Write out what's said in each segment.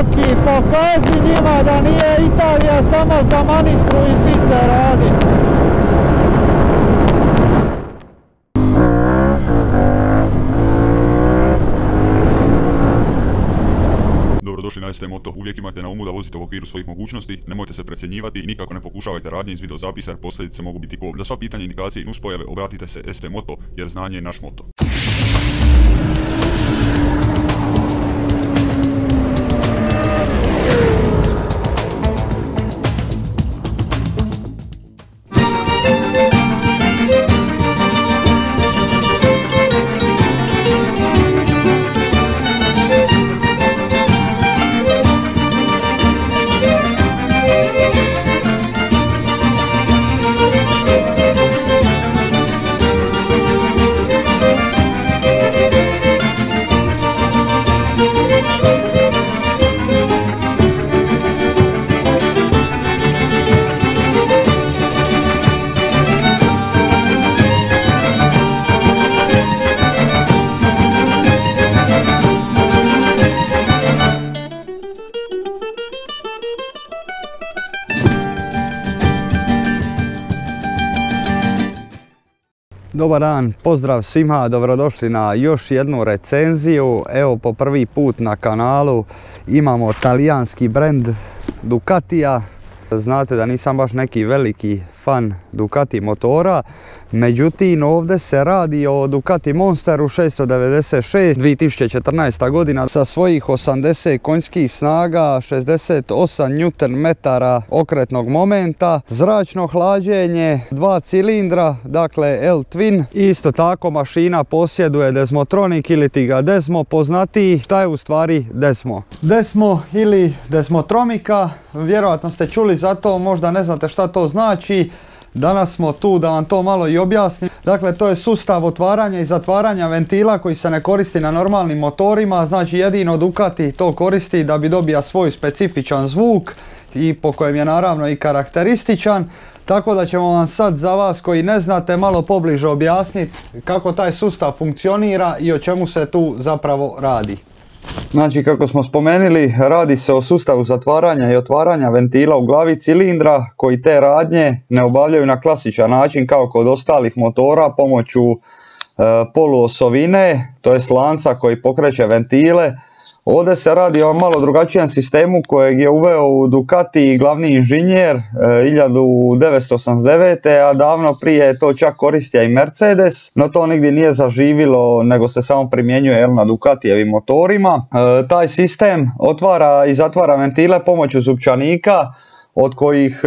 Roki, pokaži njima da nije Italija samo za manistru i pice radit. Dobrodošli na ST Moto, uvijek imate na umu da vozite u okviru svojih mogućnosti, nemojte se precjenjivati i nikako ne pokušavajte radnje iz videozapisa jer posljedice mogu biti kobne. Za sva pitanja, indikacije i nuspojave obratite se ST Moto jer znanje je naš moto. Dobar dan, pozdrav svima, dobrodošli na još jednu recenziju. Evo, po prvi put na kanalu imamo talijanski brand Ducatija. Znate da nisam baš neki veliki fan Ducati motora, međutim ovdje se radi o Ducati Monsteru 696 2014. godina sa svojih 80 konjskih snaga, 68 Nm okretnog momenta, zračno hlađenje, 2 cilindra, dakle L-Twin. Isto tako mašina posjeduje Desmotronic ili ti ga Desmo poznatiji. Šta je u stvari Desmo? Desmo ili Desmotronika, vjerojatno ste čuli za to, možda ne znate šta to znači. Danas smo tu da vam to malo i objasnim. Dakle, to je sustav otvaranja i zatvaranja ventila koji se ne koristi na normalnim motorima. Znači, jedino Ducati to koristi da bi dobija svoj specifičan zvuk i po kojem je naravno i karakterističan. Tako da ćemo vam sad, za vas koji ne znate, malo pobliže objasniti kako taj sustav funkcionira i o čemu se tu zapravo radi. Znači, kako smo spomenuli, radi se o sustavu zatvaranja i otvaranja ventila u glavi cilindra koji te radnje ne obavljaju na klasičan način kao kod ostalih motora pomoću poluosovine, to jest lanca koji pokreće ventile. Ovdje se radi o malo drugačijem sistemu kojeg je uveo u Ducati glavni inženjer 1989. a davno prije je to čak koristio i Mercedes, no to nigdje nije zaživilo nego se samo primjenjuje na Ducatijevim motorima. Taj sistem otvara i zatvara ventile pomoću zupčanika, od kojih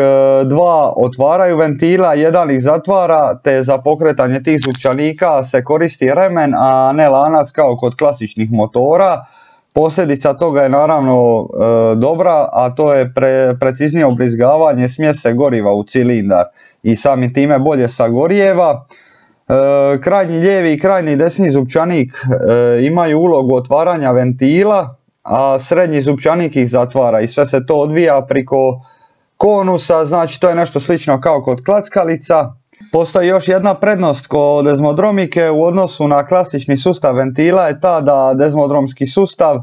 dva otvaraju ventila, jedan ih zatvara, te za pokretanje tih zupčanika se koristi remen, a ne lanac kao kod klasičnih motora. Posljedica toga je naravno dobra, a to je preciznije ubrizgavanje smjese goriva u cilindar i samim time bolje sagorijeva. Krajnji lijevi i krajnji desni zupčanik imaju ulogu otvaranja ventila, a srednji zupčanik ih zatvara i sve se to odvija priko konusa, znači to je nešto slično kao kod klackalica. Postoji još jedna prednost kod Desmodromike u odnosu na klasični sustav ventila, je ta da desmodromski sustav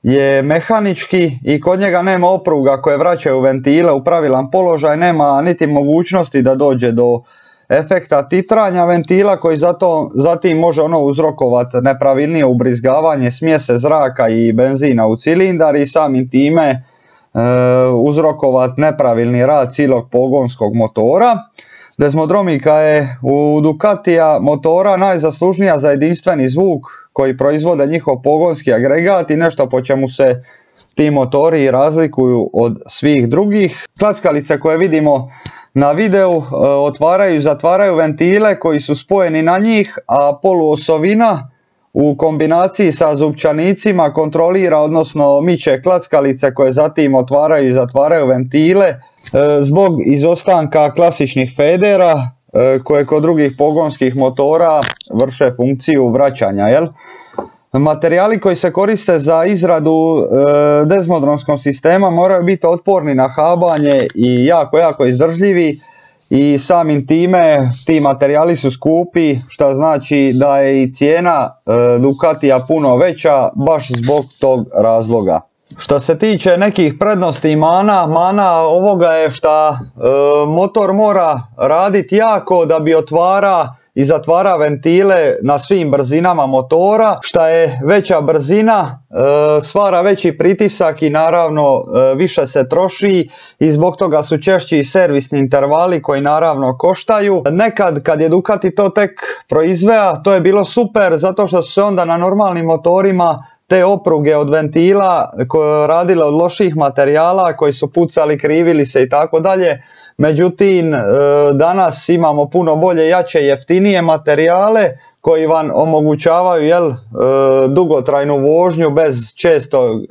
je mehanički i kod njega nema opruga koje vraćaju ventile u pravilan položaj, nema niti mogućnosti da dođe do efekta titranja ventila koji zatim može uzrokovati nepravilnije ubrizgavanje smjese zraka i benzina u cilindar i samim time uzrokovati nepravilni rad cijelog pogonskog motora. Desmodromika je u Ducatija motora najzaslužnija za jedinstveni zvuk koji proizvode njihov pogonski agregat i nešto po čemu se ti motori razlikuju od svih drugih. Klackalice koje vidimo na videu otvaraju i zatvaraju ventile koji su spojeni na njih, a poluosovina u kombinaciji sa zupčanicima kontrolira, odnosno miče klackalice koje zatim otvaraju i zatvaraju ventile zbog izostanka klasičnih federa koje kod drugih pogonskih motora vrše funkciju vraćanja. Materijali koji se koriste za izradu desmodromskog sistema moraju biti otporni na habanje i jako izdržljivi. I samim time ti materijali su skupi, što znači da je i cijena Ducatija puno veća baš zbog tog razloga. Što se tiče nekih prednosti i mana ovoga je što motor mora raditi jako da bi otvara i zatvara ventile na svim brzinama motora. Što je veća brzina stvara veći pritisak i naravno više se troši i zbog toga su češći servisni intervali koji naravno koštaju. Nekad kad je Ducati to tek proizveo, to je bilo super zato što su se onda na normalnim motorima te opruge od ventila koje radile od loših materijala koji su pucali, krivili se i tako dalje. Međutim, danas imamo puno bolje, jače, jeftinije materijale koji vam omogućavaju dugotrajnu vožnju bez često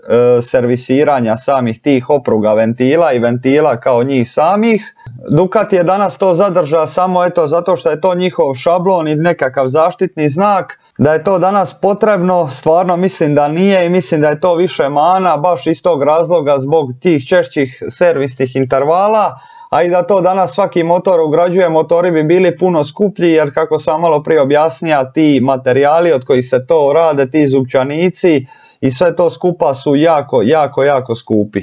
servisiranja samih tih opruga ventila i ventila kao njih samih. Ducati je danas to zadržao samo zato što je to njihov šablon i nekakav zaštitni znak. Da je to danas potrebno, stvarno mislim da nije i mislim da je to više mana baš iz tog razloga zbog tih češćih servisnih intervala. A i da to danas svaki motor ugrađuje, motori bi bili puno skuplji jer kako sam malo prije objasnio, ti materijali od kojih se to rade, ti zupčanici i sve to skupa su jako skupi.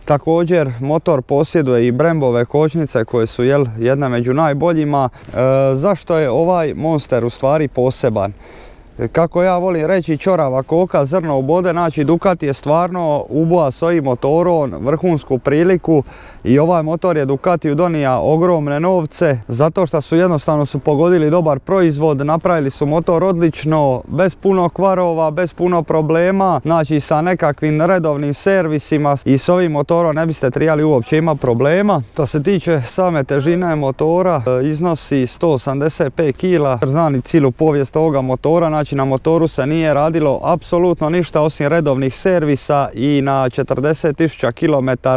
Također motor posjeduje i Brembove kočnice koje su jedna među najboljima. Zašto je ovaj Monster u stvari poseban? Kako ja volim reći, čorava koka, zrno u bode, znači Ducati je stvarno uboa s ovim motorom vrhunsku priliku i ovaj motor je Ducatiju donija ogromne novce zato što su jednostavno pogodili dobar proizvod, napravili su motor odlično, bez puno kvarova, bez puno problema, znači sa nekakvim redovnim servisima i s ovim motorom ne biste trebali uopće imati problema. To se tiče same težine motora, iznosi 185 kg, znani cijelu povijest ovoga motora, znači na motoru se nije radilo apsolutno ništa osim redovnih servisa i na 40.000 km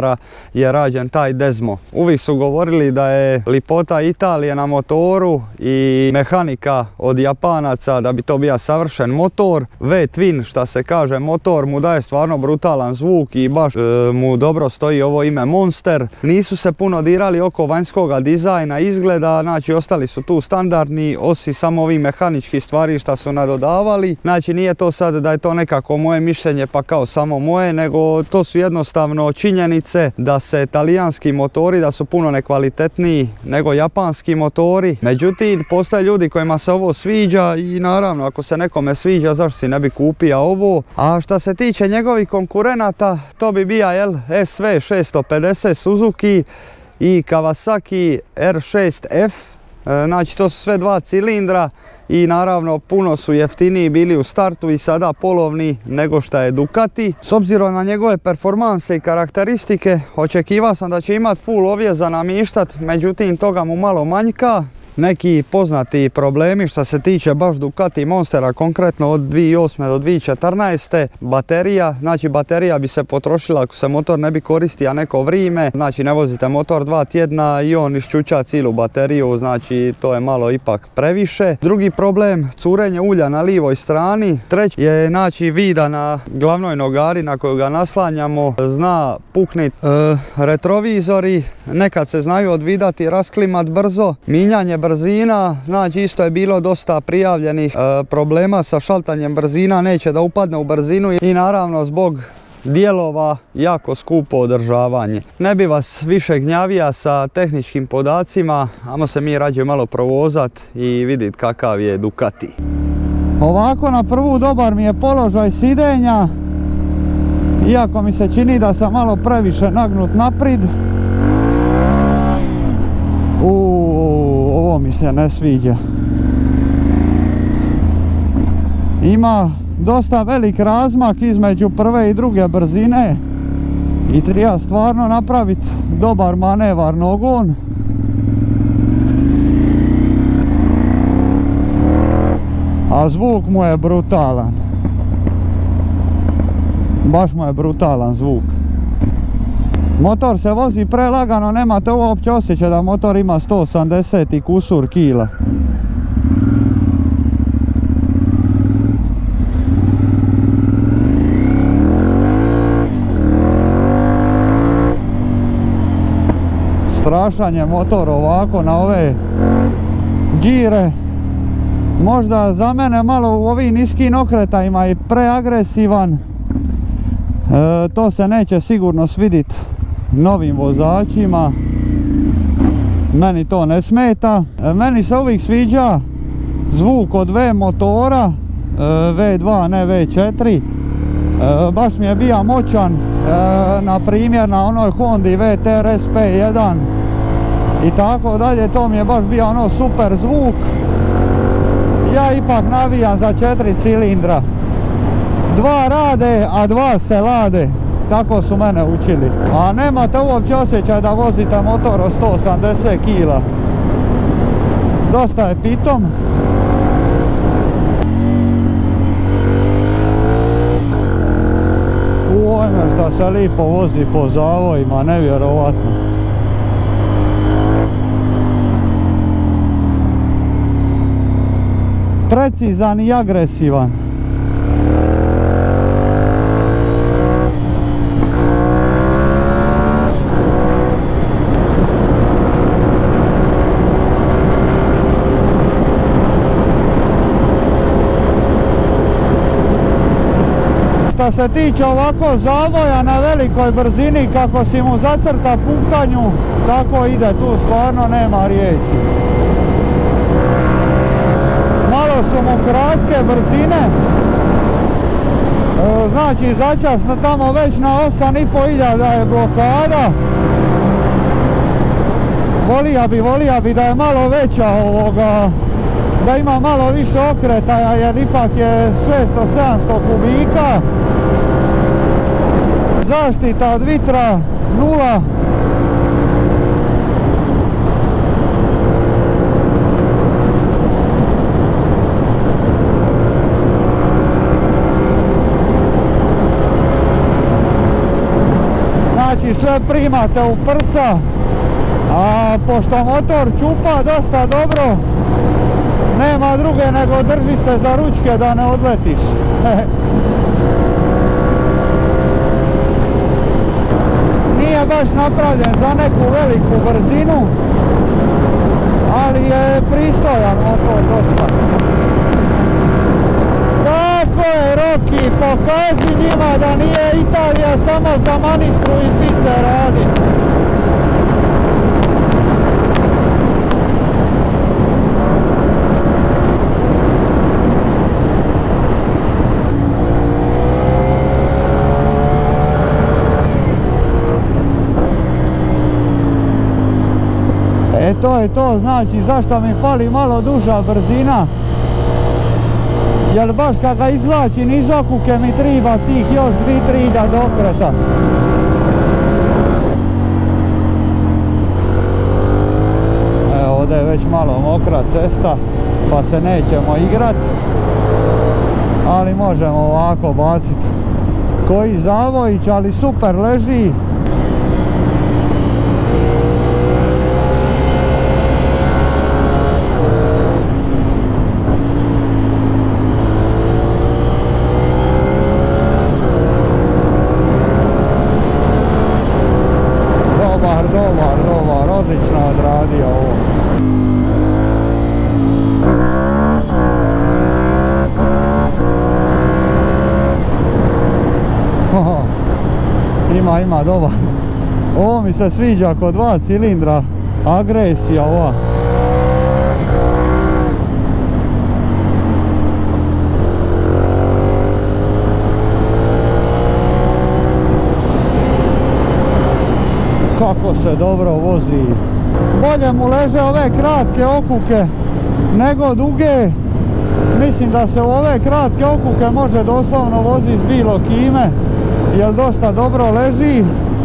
je rađen taj Desmo. Uvijek su govorili da je lipota Italije na motoru i mehanika od Japanaca da bi to bio savršen motor. V-Twin, šta se kaže, motor mu daje stvarno brutalan zvuk i baš mu dobro stoji ovo ime Monster. Nisu se puno dirali oko vanjskoga dizajna, izgleda, znači ostali su tu standardni osim samo ovih mehaničkih stvari šta su nadodavali. Znači nije to sad da je to nekako moje mišljenje pa kao samo moje, nego to su jednostavno činjenice da se talijanski motori da su puno nekvalitetniji nego japanski motori. Međutim, postoje ljudi kojima se ovo sviđa i naravno ako se nekome sviđa zašto si ne bi kupio ovo. A što se tiče njegovih konkurenata, to bi bio SV 650 Suzuki i Kawasaki R6F. Znači to su sve dva cilindra i naravno puno su jeftiniji bili u startu i sada polovni nego što je Ducati. S obzirom na njegove performanse i karakteristike očekivao sam da će imati full ovje za namještat, međutim toga mu malo manjka. Neki poznati problemi što se tiče baš Ducati Monstera, konkretno od 2008. do 2014. Baterija, znači baterija bi se potrošila ako se motor ne bi koristio neko vrijeme, znači ne vozite motor 2 tjedna i on iščuča cijelu bateriju, znači to je malo ipak previše. Drugi problem, curenje ulja na lijevoj strani. Treći je znači vida na glavnoj nogari na koju ga naslanjamo, zna puknit. Retrovizori nekad se znaju odvidati, rasklimat brzo, mijenjanje brzina, znači isto je bilo dosta prijavljenih problema sa šaltanjem brzina, neće da upadne u brzinu i naravno zbog dijelova jako skupo održavanje. Ne bi vas više gnjavija sa tehničkim podacima, ajmo se mi rađe malo provozat i vidjeti kakav je Ducati. Ovako na prvu dobar mi je položaj sidenja, iako mi se čini da sam malo previše nagnut naprijed. Ovo mi se ne sviđa. Ima dosta velik razmak između prve i druge brzine i treba stvarno napraviti dobar manevar nogom. A zvuk mu je brutalan. Baš mu je brutalan zvuk. Motor se vozi prelagano, nemate uopće osjećaj da motor ima 180 i kusur kila. Strašan je motor ovako na ove gire. Možda za mene malo u ovim niskim okretajima i preagresivan. To se neće sigurno svidjeti novim vozačima. Meni to ne smeta. Meni se uvijek sviđa zvuk od V motora, V2 ne V4. Baš mi je bio moćan, na primjer na onoj Hondi VTRS P1 i tako dalje. To mi je baš bio ono super zvuk. Ja ipak navijam za 4 cilindra. 2 rade, a 2 se lade. Tako su mene učili. A nemate uopće osjećaj da vozite motor od 180 kg. Dosta je pitom. Ujme šta se lipo vozi po zavojima, nevjerovatno. Precizan i agresivan. Što se tiče ovako zavoja na velikoj brzini, kako si mu zacrta putanju, tako ide, tu stvarno nema riječi. Malo su mu kratke brzine, znači začas tamo već na 8.500 je blokada. Volija bi da je malo veća da ima malo više okretaja, jer ipak je 600-700 kubika. Zaštita od vitra 0. Znači sve primate u prsa, a pošto motor čupa dosta dobro, nema druge nego drži se za ručke da ne odletiš. Nije baš napravljen za neku veliku brzinu, ali je pristojan motor dosta. Tako je, Roki, pokaži njima da nije Italija samo za manistru i pice radi. To je to, znači zašto mi fali malo duža brzina, jer baš kad ga izvlačim iz okuke mi treba tih još 2-3 do okreta. Evo, ovdje je već malo mokra cesta pa se nećemo igrat, ali možemo ovako baciti koji zavojić, ali super leži. Dobar, odlično odradio ovo. Ima dobar. Ovo mi se sviđa kod 2 cilindra, agresija ova. Kako se dobro vozi. Bolje mu leže ove kratke okuke nego duge. Mislim da se u ove kratke okuke može doslovno voziti s bilo kime, jer dosta dobro leži.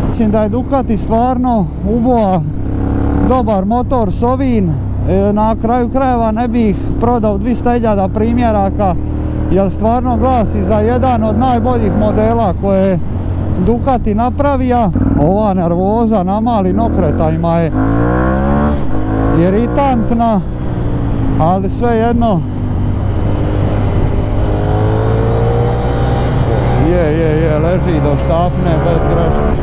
Mislim da je Ducati stvarno uboa dobar motor s ovim. Na kraju krajeva ne bih prodao 200.000 primjeraka, jer stvarno glasi za jedan od najboljih modela koje Ducati napravija. Ova nervoza na malim okretajima je iritantna, ali svejedno je, leži do štapne bez greške.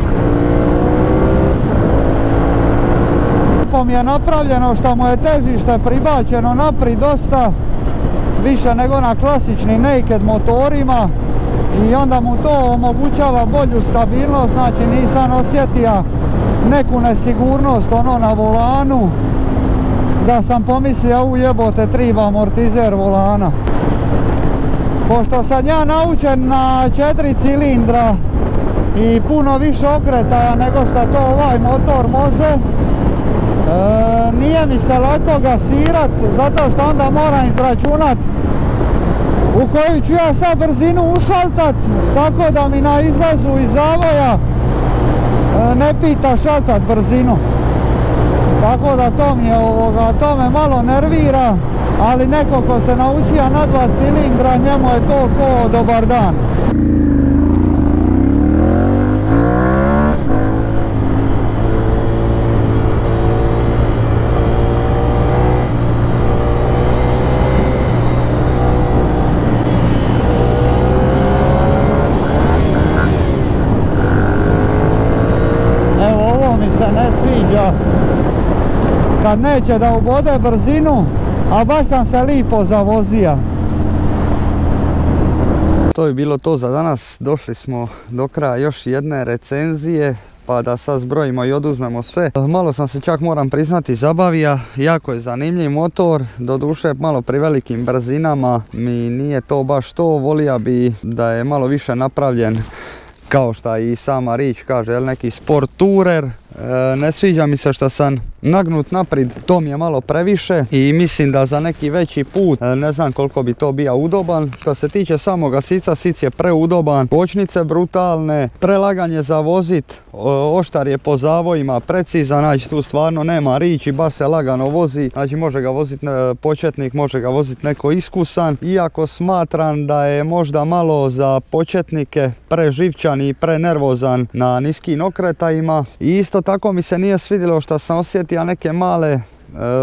Mi je napravljeno što mu je težište pribačeno naprijed dosta više nego na klasičnim naked motorima, i onda mu to omogućava bolju stabilnost, znači nisam osjetio neku nesigurnost ono na volanu, da sam pomislio jebote triba amortizer volana. Pošto sam ja naučen na 4 cilindra i puno više okretaja nego što to ovaj motor može, nije mi se lako gasirat, zato što onda moram izračunat u koju ću ja sad brzinu ušaltat, tako da mi na izlazu iz zavoja ne pita šaltat brzinu. Tako da to me malo nervira, ali neko ko se naučio na 2 cilindra, njemu je to ko dobar dan. Evo ovo mi se ne sviđa, kad neće da ubode brzinu, a baš sam se lipo zavozija. To je bilo to za danas, došli smo do kraja još jedne recenzije, pa da sad zbrojimo i oduzmemo sve. Malo sam se čak, moram priznati, zabavija, jako je zanimljiv motor, doduše malo pri velikim brzinama mi nije to baš to, volija bi da je malo više napravljen, kao što i sama riječ kaže, neki sport tourer. Ne sviđa mi se što sam nagnut naprijed, to mi je malo previše i mislim da za neki veći put ne znam koliko bi to bio udoban. Što se tiče samoga sica, sic je preudoban, kočnice brutalne, prelaganje za vozit, oštar je po zavojima, precizan, znači tu stvarno nema riječi, baš se lagano vozi, znači može ga voziti početnik, može ga voziti neko iskusan, iako smatram da je možda malo za početnike preživčan i prenervozan na niskim okretajima. I isto tako mi se nije svidjelo što sam osjetio neke male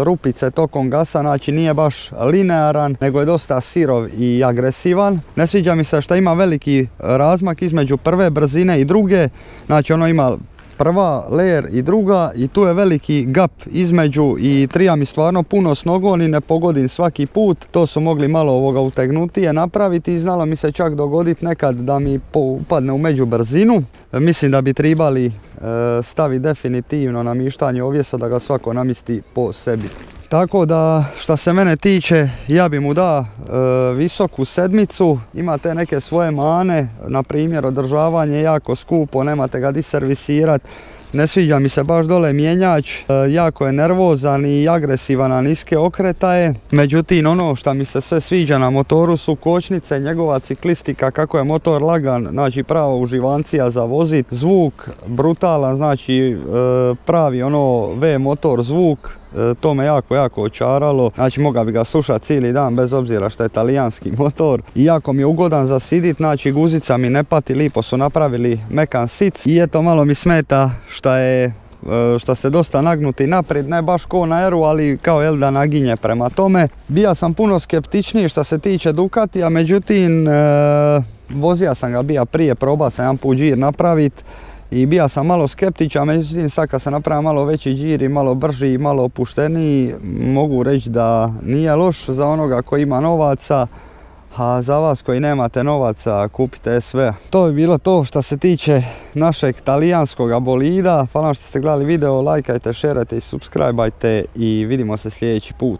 rupice tokom gasa, znači nije baš linearan, nego je dosta sirov i agresivan. Ne sviđa mi se što ima veliki razmak između prve brzine i druge, znači ono ima prva layer i druga i tu je veliki gap između i trija mi stvarno puno s nogom i ne pogodim svaki put. To su mogli malo utegnutije napraviti i znalo mi se čak dogoditi nekad da mi upadne u među brzinu. Mislim da bi trebali staviti definitivno namještanje ovjesa da ga svako namjesti po sebi. Tako da što se mene tiče, ja bi mu dao visoku 7. Imate neke svoje mane, na primjer održavanje jako skupo, nemate ga di servisirat. Ne sviđa mi se baš dole mjenjač, jako je nervozan i agresivan na niske okretaje. Međutim, ono što mi se sve sviđa na motoru su kočnice, njegova ciklistika, kako je motor lagan, znači pravo uživancija za vozit, zvuk brutalan, znači pravi ono V motor zvuk. To me jako očaralo, znači mogao bi ga slušati cijeli dan bez obzira što je talijanski motor. Iako mi je ugodan za sidit, znači guzica mi ne pati, lipo su napravili mekan sic. I eto, malo mi smeta što se dosta nagnuti naprijed, ne baš ko na Eru, ali kao da naginje prema tome. Bija sam puno skeptičniji što se tiče Ducatija, međutim vozija sam ga bija prije, probao sam jedan put džir napraviti. I bija sam malo skeptičan, međutim sad kad sam napravio malo veći džir i malo brži i malo opušteniji, mogu reći da nije loš za onoga koji ima novaca, a za vas koji nemate novaca kupite SV. To bi bilo to što se tiče našeg talijanskog bolida. Hvala što ste gledali video, lajkajte, šerajte i subscribeajte i vidimo se sljedeći put.